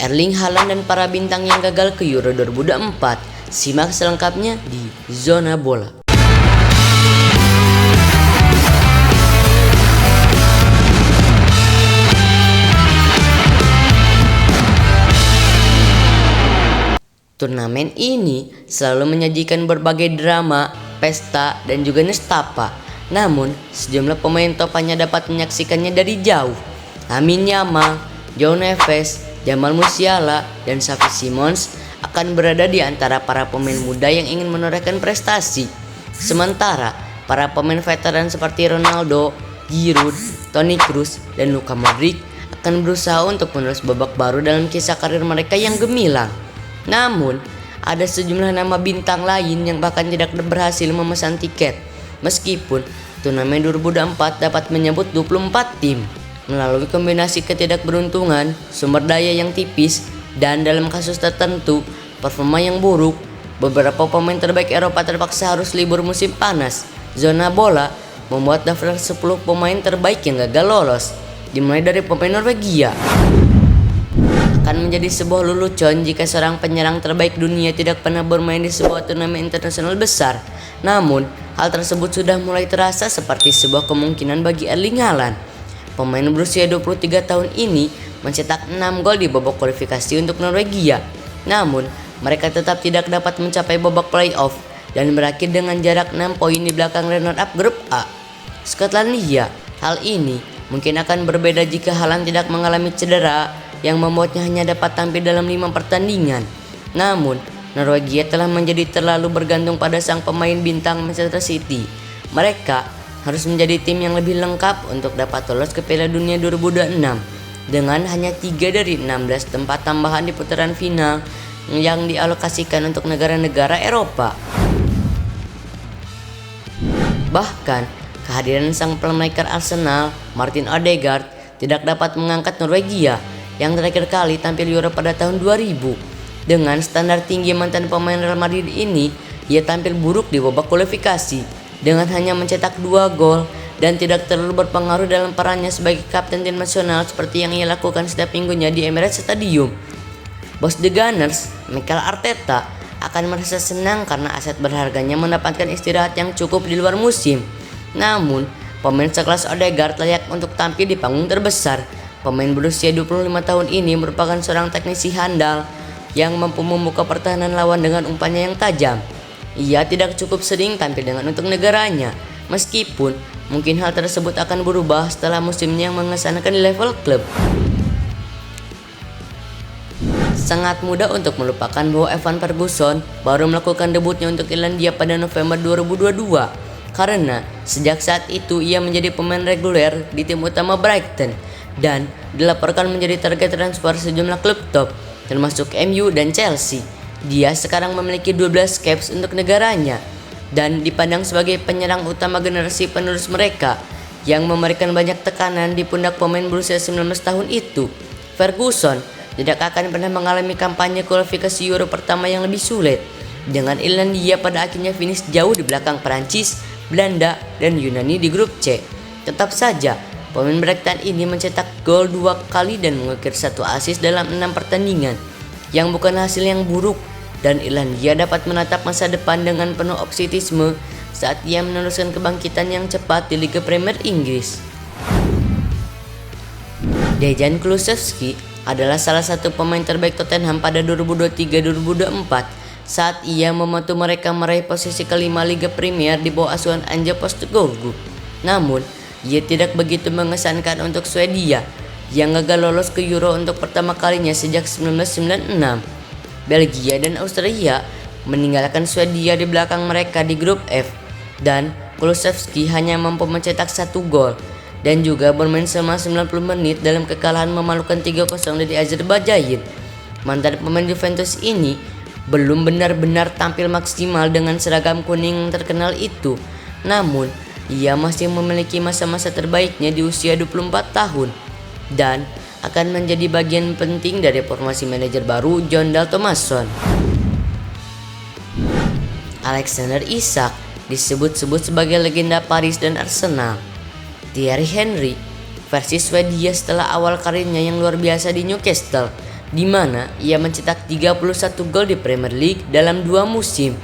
Erling Haaland dan para bintang yang gagal ke Euro 2024. Simak selengkapnya di Zona Bola. Turnamen ini selalu menyajikan berbagai drama, pesta, dan juga nestapa. Namun, sejumlah pemain top hanya dapat menyaksikannya dari jauh. Lamine Yamal, João Neves, Jamal Musiala, dan Xavi Simons akan berada di antara para pemain muda yang ingin menorehkan prestasi. Sementara, para pemain veteran seperti Ronaldo, Giroud, Toni Kroos, dan Luka Modric akan berusaha untuk menulis babak baru dalam kisah karir mereka yang gemilang. Namun, ada sejumlah nama bintang lain yang bahkan tidak berhasil memesan tiket. Meskipun turnamen 2024 dapat menyebut 24 tim. Melalui kombinasi ketidakberuntungan, sumber daya yang tipis, dan dalam kasus tertentu, performa yang buruk, beberapa pemain terbaik Eropa terpaksa harus libur musim panas. Zona Bola membuat daftar 10 pemain terbaik yang gagal lolos, dimulai dari pemain Norwegia. Akan menjadi sebuah lelucon jika seorang penyerang terbaik dunia tidak pernah bermain di sebuah turnamen internasional besar. Namun, hal tersebut sudah mulai terasa seperti sebuah kemungkinan bagi Erling Haaland. Pemain berusia 23 tahun ini mencetak 6 gol di babak kualifikasi untuk Norwegia. Namun, mereka tetap tidak dapat mencapai babak playoff dan berakhir dengan jarak 6 poin di belakang runner-up grup A, Skotlandia. Hal ini mungkin akan berbeda jika Haaland tidak mengalami cedera yang membuatnya hanya dapat tampil dalam 5 pertandingan. Namun, Norwegia telah menjadi terlalu bergantung pada sang pemain bintang Manchester City. Mereka harus menjadi tim yang lebih lengkap untuk dapat lolos ke Piala Dunia 2026 dengan hanya 3 dari 16 tempat tambahan di putaran final yang dialokasikan untuk negara-negara Eropa. Bahkan, kehadiran sang playmaker Arsenal, Martin Odegaard, tidak dapat mengangkat Norwegia yang terakhir kali tampil Euro pada tahun 2000. Dengan standar tinggi mantan pemain Real Madrid ini, ia tampil buruk di babak kualifikasi dengan hanya mencetak 2 gol dan tidak terlalu berpengaruh dalam perannya sebagai kapten tim nasional seperti yang ia lakukan setiap minggunya di Emirates Stadium. Bos The Gunners, Mikel Arteta, akan merasa senang karena aset berharganya mendapatkan istirahat yang cukup di luar musim. Namun, pemain sekelas Odegaard layak untuk tampil di panggung terbesar. Pemain berusia 25 tahun ini merupakan seorang teknisi handal yang mampu membuka pertahanan lawan dengan umpannya yang tajam. Ia tidak cukup sering tampil dengan untuk negaranya, meskipun mungkin hal tersebut akan berubah setelah musimnya yang mengesankan di level klub. Sangat mudah untuk melupakan bahwa Evan Ferguson baru melakukan debutnya untuk Irlandia pada November 2022 karena sejak saat itu ia menjadi pemain reguler di tim utama Brighton dan dilaporkan menjadi target transfer sejumlah klub top termasuk MU dan Chelsea. Dia sekarang memiliki 12 caps untuk negaranya dan dipandang sebagai penyerang utama generasi penerus mereka yang memberikan banyak tekanan di pundak pemain berusia 19 tahun itu. Ferguson tidak akan pernah mengalami kampanye kualifikasi Euro pertama yang lebih sulit, dengan Irlandia pada akhirnya finish jauh di belakang Prancis, Belanda, dan Yunani di grup C. Tetap saja, pemain Brighton ini mencetak gol 2 kali dan mengukir 1 assist dalam 6 pertandingan, yang bukan hasil yang buruk, dan Irlandia dapat menatap masa depan dengan penuh optimisme saat ia meneruskan kebangkitan yang cepat di Liga Premier Inggris. Dejan Kulusevski adalah salah satu pemain terbaik Tottenham pada 2023-2024 saat ia membantu mereka meraih posisi kelima Liga Premier di bawah asuhan Ange Postecoglou. Namun, ia tidak begitu mengesankan untuk Swedia yang gagal lolos ke Euro untuk pertama kalinya sejak 1996. Belgia dan Austria meninggalkan Swedia di belakang mereka di grup F dan Kulusevski hanya mampu mencetak 1 gol dan juga bermain selama 90 menit dalam kekalahan memalukan 3-0 dari Azerbaijan. Mantan pemain Juventus ini belum benar-benar tampil maksimal dengan seragam kuning terkenal itu. Namun, ia masih memiliki masa-masa terbaiknya di usia 24 tahun dan akan menjadi bagian penting dari formasi manajer baru Jon Dahl Tomasson. Alexander Isak disebut-sebut sebagai legenda Paris dan Arsenal. Thierry Henry versi Swedia setelah awal karirnya yang luar biasa di Newcastle di mana ia mencetak 31 gol di Premier League dalam 2 musim.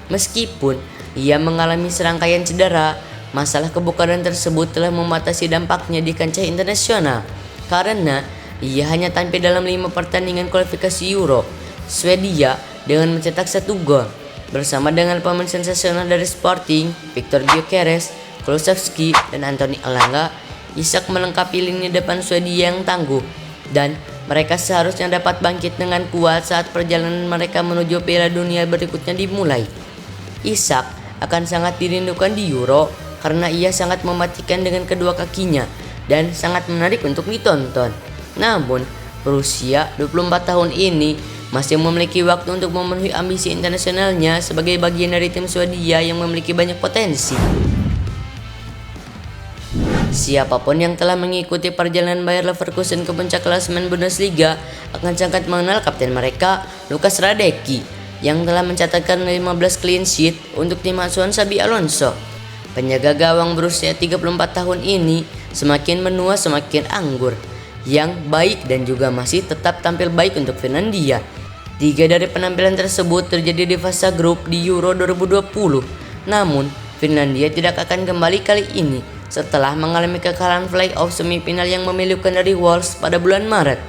Meskipun ia mengalami serangkaian cedera, masalah kebugaran tersebut telah membatasi dampaknya di kancah internasional karena ia hanya tampil dalam 5 pertandingan kualifikasi Euro. Swedia dengan mencetak 1 gol bersama dengan pemain sensasional dari Sporting, Viktor Gyökeres, Kulusevski, dan Anthony Elanga. Isak melengkapi lini depan Swedia yang tangguh dan mereka seharusnya dapat bangkit dengan kuat saat perjalanan mereka menuju Piala Dunia berikutnya dimulai. Isak akan sangat dirindukan di Euro karena ia sangat mematikan dengan kedua kakinya dan sangat menarik untuk ditonton. Namun, berusia 24 tahun ini masih memiliki waktu untuk memenuhi ambisi internasionalnya sebagai bagian dari tim Swedia yang memiliki banyak potensi. Siapapun yang telah mengikuti perjalanan Bayer Leverkusen ke puncak klasemen Bundesliga akan sangat mengenal kapten mereka, Lukas Hradecky, yang telah mencatatkan 15 clean sheet untuk tim asuhan Xabi Alonso. Penjaga gawang berusia 34 tahun ini semakin menua semakin anggur, yang baik dan juga masih tetap tampil baik untuk Finlandia. 3 dari penampilan tersebut terjadi di fase grup di Euro 2020. Namun, Finlandia tidak akan kembali kali ini setelah mengalami kekalahan playoff semifinal yang memilukan dari Wales pada bulan Maret.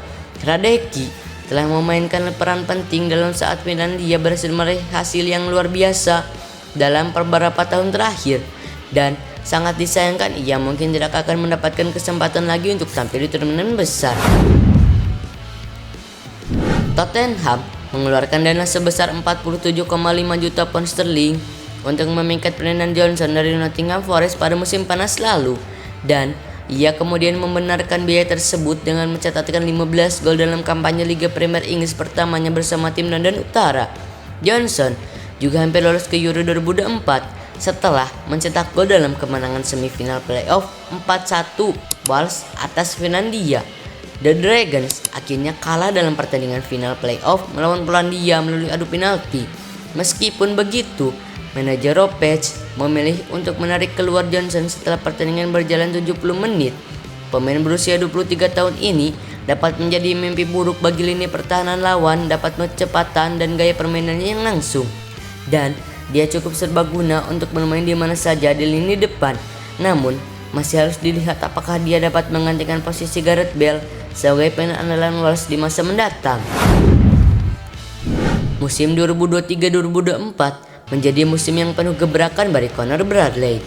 Hradecky telah memainkan peran penting dalam saat Finlandia berhasil meraih hasil yang luar biasa dalam beberapa tahun terakhir, dan sangat disayangkan ia mungkin tidak akan mendapatkan kesempatan lagi untuk tampil di turnamen besar. Tottenham mengeluarkan dana sebesar 47,5 juta pound sterling untuk memingkat Brennan Johnson dari Nottingham Forest pada musim panas lalu, dan ia kemudian membenarkan biaya tersebut dengan mencatatkan 15 gol dalam kampanye Liga Premier Inggris pertamanya bersama tim London Utara. Johnson juga hampir lolos ke Euro 2024 setelah mencetak gol dalam kemenangan semifinal playoff 4-1 Wales atas Finlandia. The Dragons akhirnya kalah dalam pertandingan final playoff melawan Polandia melalui adu penalti. Meskipun begitu, manajer Ropech memilih untuk menarik keluar Johnson setelah pertandingan berjalan 70 menit. Pemain berusia 23 tahun ini dapat menjadi mimpi buruk bagi lini pertahanan lawan, dapat kecepatan dan gaya permainannya yang langsung. Dan dia cukup serbaguna untuk bermain di mana saja di lini depan. Namun, masih harus dilihat apakah dia dapat menggantikan posisi Gareth Bale sebagai pemain andalan Wales di masa mendatang. Musim 2023-2024 menjadi musim yang penuh gebrakan bagi Connor Bradley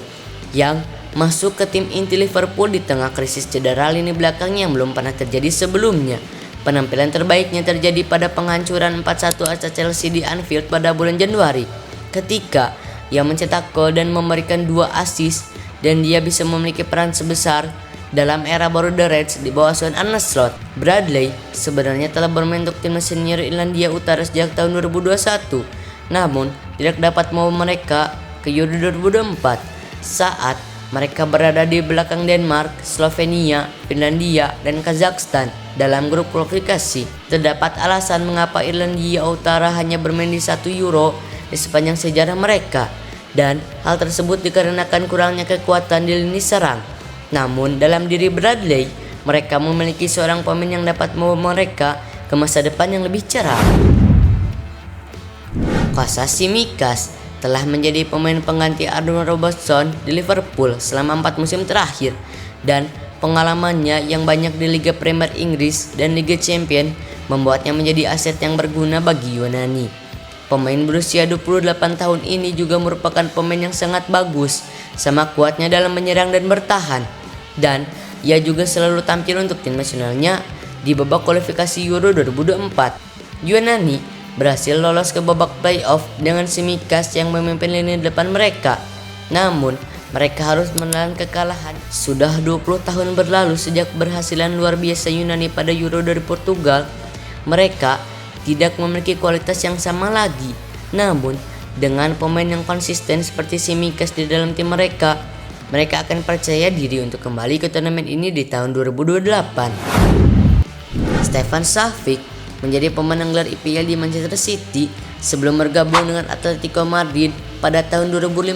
yang masuk ke tim inti Liverpool di tengah krisis cedera lini belakang yang belum pernah terjadi sebelumnya. Penampilan terbaiknya terjadi pada penghancuran 4-1 atas Chelsea di Anfield pada bulan Januari, ketika ia mencetak gol dan memberikan 2 assist, dan dia bisa memiliki peran sebesar dalam era baru The Reds di bawah asuhan Arne Slot. Bradley sebenarnya telah bermain untuk timnas senior Irlandia Utara sejak tahun 2021, namun tidak dapat membawa mereka ke Euro 2024 saat mereka berada di belakang Denmark, Slovenia, Finlandia, dan Kazakhstan dalam grup kualifikasi. Terdapat alasan mengapa Irlandia Utara hanya bermain di 1 Euro di sepanjang sejarah mereka, dan hal tersebut dikarenakan kurangnya kekuatan di lini serang. Namun dalam diri Bradley, mereka memiliki seorang pemain yang dapat membawa mereka ke masa depan yang lebih cerah. Kostas Tsimikas telah menjadi pemain pengganti Arjen Robben di Liverpool selama 4 musim terakhir, dan pengalamannya yang banyak di Liga Premier Inggris dan Liga Champions membuatnya menjadi aset yang berguna bagi Yunani. Pemain berusia 28 tahun ini juga merupakan pemain yang sangat bagus, sama kuatnya dalam menyerang dan bertahan, dan ia juga selalu tampil untuk tim nasionalnya di babak kualifikasi Euro 2024. Yunani berhasil lolos ke babak playoff dengan Tsimikas yang memimpin lini depan mereka. Namun, mereka harus menelan kekalahan. Sudah 20 tahun berlalu sejak keberhasilan luar biasa Yunani pada Euro dari Portugal. Mereka tidak memiliki kualitas yang sama lagi. Namun, dengan pemain yang konsisten seperti Tsimikas di dalam tim mereka akan percaya diri untuk kembali ke turnamen ini di tahun 2028. Stefan Savic menjadi pemenang gelar IPL di Manchester City sebelum bergabung dengan Atletico Madrid pada tahun 2015,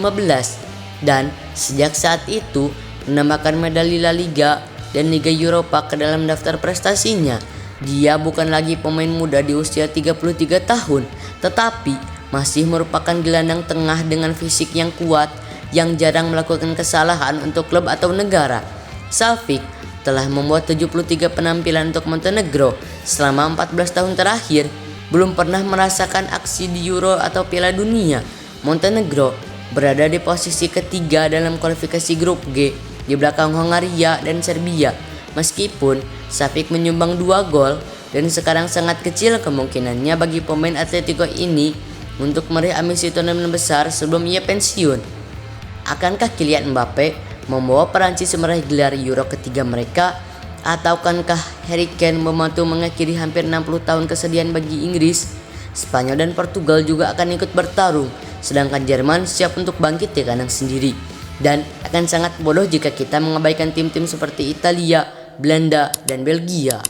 dan sejak saat itu menambahkan medali La Liga dan Liga Eropa ke dalam daftar prestasinya. Dia bukan lagi pemain muda di usia 33 tahun, tetapi masih merupakan gelandang tengah dengan fisik yang kuat yang jarang melakukan kesalahan untuk klub atau negara. Savic telah membuat 73 penampilan untuk Montenegro selama 14 tahun terakhir, belum pernah merasakan aksi di Euro atau Piala Dunia. Montenegro berada di posisi ketiga dalam kualifikasi grup G di belakang Hongaria dan Serbia. Meskipun Savic menyumbang 2 gol dan sekarang sangat kecil kemungkinannya bagi pemain Atletico ini untuk meraih ambisi turnamen besar sebelum ia pensiun. Akankah Kylian Mbappe membawa Perancis meraih gelar Euro ketiga mereka, ataukah Harry Kane membantu mengakhiri hampir 60 tahun kesedihan bagi Inggris? Spanyol dan Portugal juga akan ikut bertarung, sedangkan Jerman siap untuk bangkit di kandang sendiri. Dan akan sangat bodoh jika kita mengabaikan tim-tim seperti Italia, Belanda, dan Belgia.